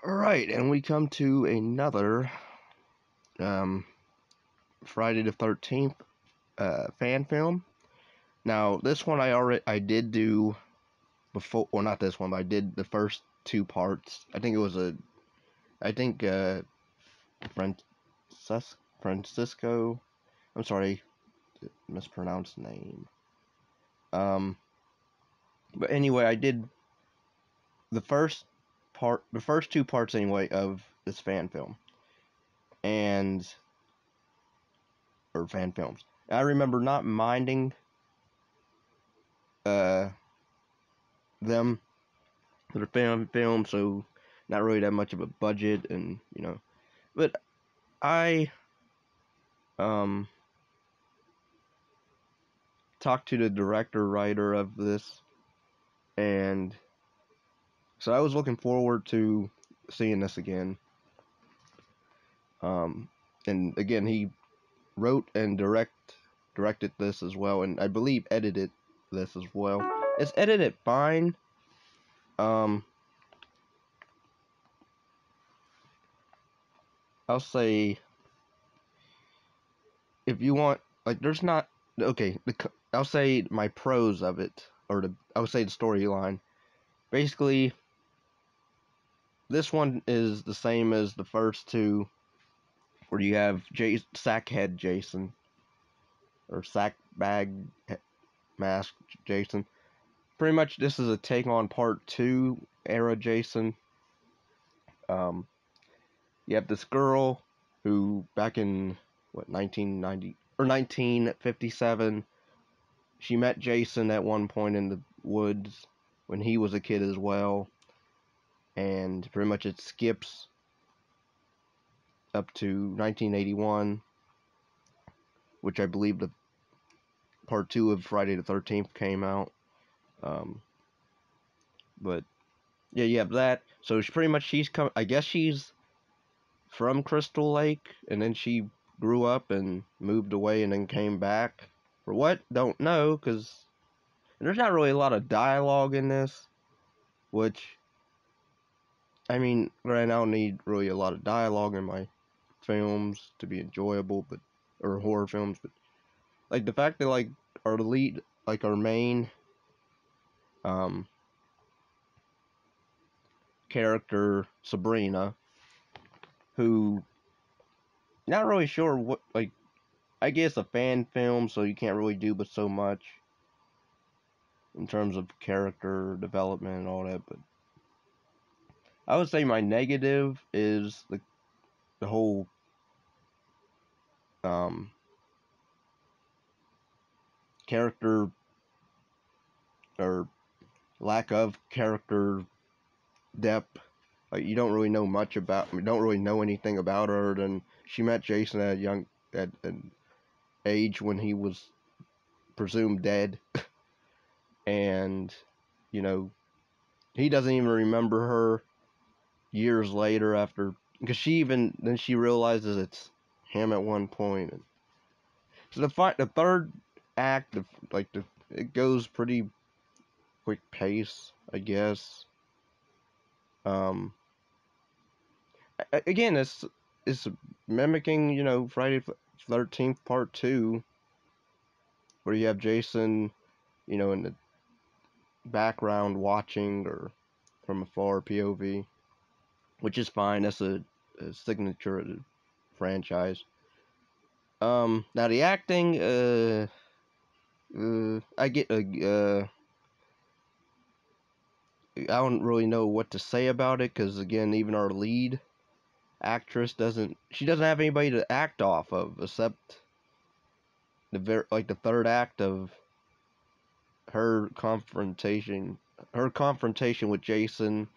Alright, and we come to another um, Friday the 13th fan film. Now, this one I did do before, well, not this one, but I did the first two parts. I think it was Francisco, I'm sorry, mispronounced name. But anyway, I did the first two parts anyway of this fan film. Or fan films. I remember not minding them for the film, so not really that much of a budget, and but I um talked to the director writer of this, and so I was looking forward to seeing this again. And again, he wrote and directed this as well, and I believe edited this as well. It's edited fine. I'll say, if you want, like, there's not okay. I'll say my pros of it, or I would say the storyline. Basically, this one is the same as the first two, where you have Sackhead Jason, or Sackbag Mask Jason. Pretty much, this is a take on Part 2 era Jason. You have this girl who, back in 1990 or 1957, she met Jason at one point in the woods when he was a kid as well, and pretty much it skips up to 1981, which I believe the part 2 of Friday the 13th came out. But yeah, you have that. So I guess she's from Crystal Lake, and then she grew up and moved away and then came back. For what? Don't know, because there's not really a lot of dialogue in this, which, I mean, granted, I don't need really a lot of dialogue in my films to be enjoyable, or horror films, but like the fact that our main character, Sabrina, who, not really sure what, like, I guess a fan film, so you can't really do but so much in terms of character development and all that, but I would say my negative is the whole character, or lack of character depth. Like, you don't really know much about, don't really know anything about her. And she met Jason at an age when he was presumed dead, and you know he doesn't even remember her years later, after, because she realizes it's him at one point. And so the third act, it goes pretty quick pace, I guess. Again, it's mimicking, Friday the 13th Part 2, where you have Jason, in the background watching, or from afar POV, which is fine. That's a signature of the franchise. Now the acting, I get I don't really know what to say about it, because again, even our lead actress doesn't have anybody to act off of, except the third act of her confrontation with Jason.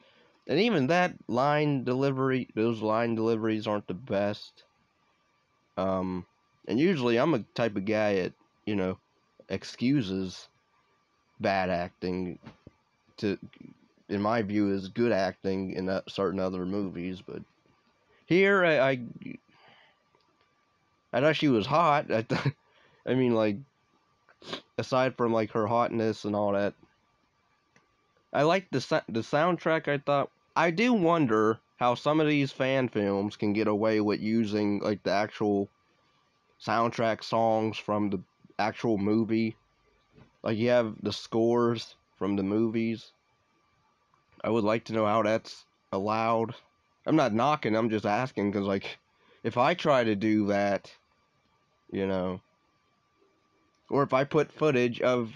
And even that those line deliveries aren't the best. And usually I'm a type of guy that, excuses bad acting to, in my view, is good acting in certain other movies. But here, I thought she was hot. I mean, like, aside from like her hotness and all that, I liked the soundtrack. I do wonder how some of these fan films can get away with using like the actual soundtrack songs from the actual movie. Like you have the scores from the movies. I would like to know how that's allowed. I'm not knocking, I'm just asking because, like, if I try to do that, you know, or if I put footage of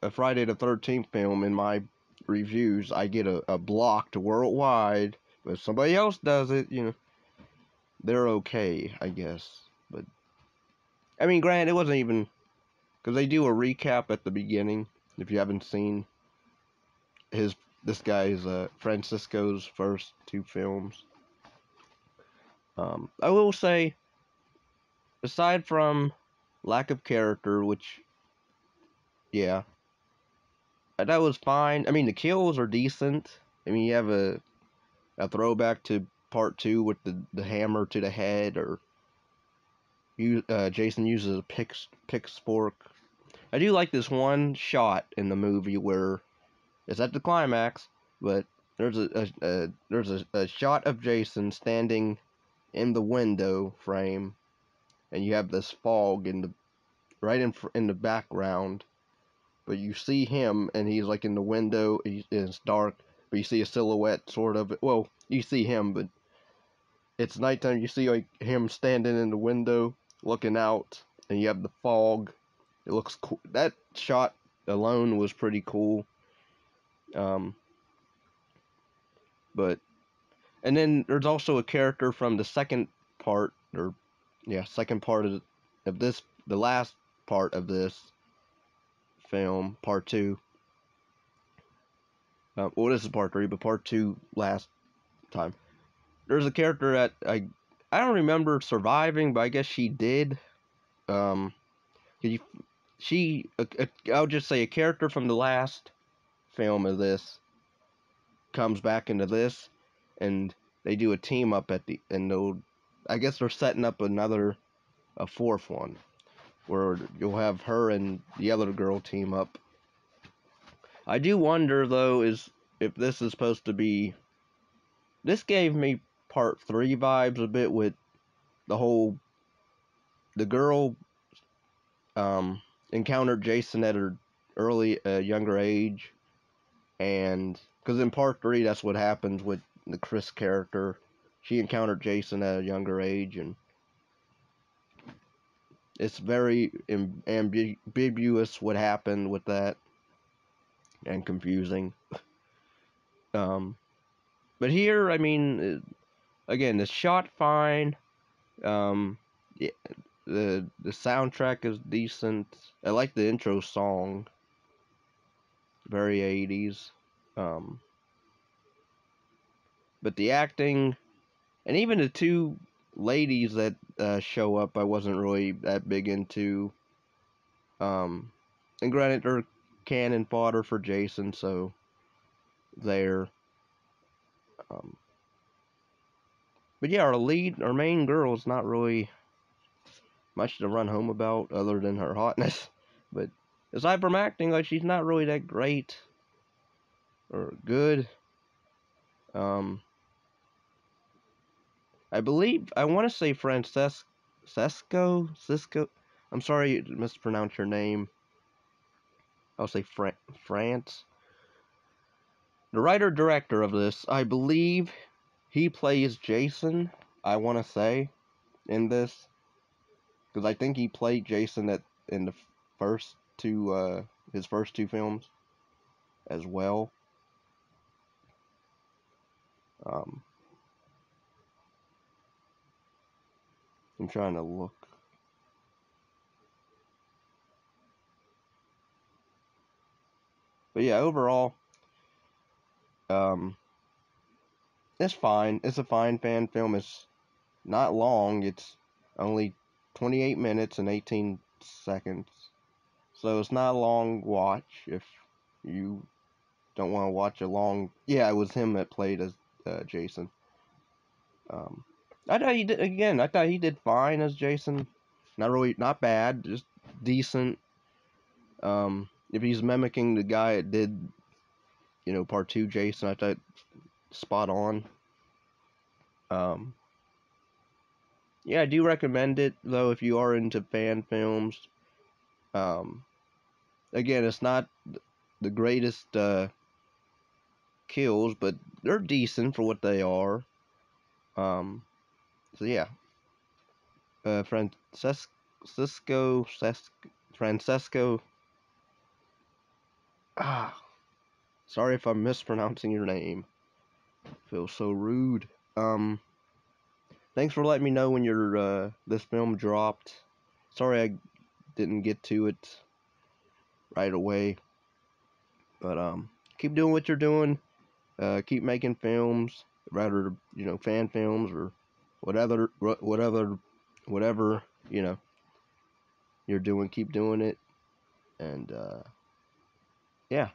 a Friday the 13th film in my reviews, I get a blocked worldwide. But if somebody else does it, you know, they're okay, I guess. But, I mean, granted, it wasn't even, because they do a recap at the beginning, if you haven't seen this guy's, Francisco's first two films. I will say, aside from lack of character, which, yeah, that was fine. I mean, the kills are decent. I mean, you have a throwback to part two with the hammer to the head, or Jason uses a pitchfork. I do like this one shot in the movie where it's at the climax, but there's a shot of Jason standing in the window frame, and you have this fog in the in the background, but you see him, and he's like in the window. It's dark, but you see a silhouette, sort of. Well, you see him, but it's nighttime. You see like him standing in the window, looking out, and you have the fog. It looks cool. That shot alone was pretty cool. Um, but and then there's also a character from the second part, or yeah, second part of this, the last part of this film, part two. Well, this is part three, but part two last time. There's a character that I don't remember surviving, but I guess she did. Um, you, I'll just say a character from the last film of this comes back into this, and they do a team up at the, and they'll, I guess they're setting up a fourth one where you'll have her and the other girl team up. I do wonder though, is if this is supposed to be, this gave me part three vibes a bit, with the whole, the girl encountered Jason at her younger age, and because in part three that's what happens with the Chris character. She encountered Jason at a younger age, and it's very ambiguous what happened with that, and confusing. But here, I mean, again, the shot fine. Yeah, the soundtrack is decent. I like the intro song, very 80s. Um, but the acting, and even the two ladies that show up, I wasn't really that big into. And granted, they're cannon fodder for Jason, so there. Um, but yeah, our main girl is not really much to run home about, other than her hotness. But aside from acting, like, she's not really that great or good. I believe, I want to say Cisco. I'm sorry to mispronounce your name. I'll say France. The writer director of this, I believe, he plays Jason. I want to say in this, because I think he played Jason in the first two, his first two films as well. Um, I'm trying to look. But yeah, overall, um, it's fine. It's a fine fan film. It's not long. It's only 28 minutes and 18 seconds. So it's not a long watch if you don't want to watch a long. Yeah, it was him that played as Jason. Um, I thought he did, again. I thought he did fine as Jason. Not bad, just decent. If he's mimicking the guy that did, part two Jason, I thought spot on. Yeah, I do recommend it though if you are into fan films. Um, Again, it's not the greatest kills, but they're decent for what they are. Um, so yeah, Francesco. Ah, sorry if I'm mispronouncing your name. Feels so rude. Um, Thanks for letting me know when your this film dropped. Sorry I didn't get to it right away, but keep doing what you're doing. Keep making films, rather fan films or whatever you're doing. Keep doing it, and yeah.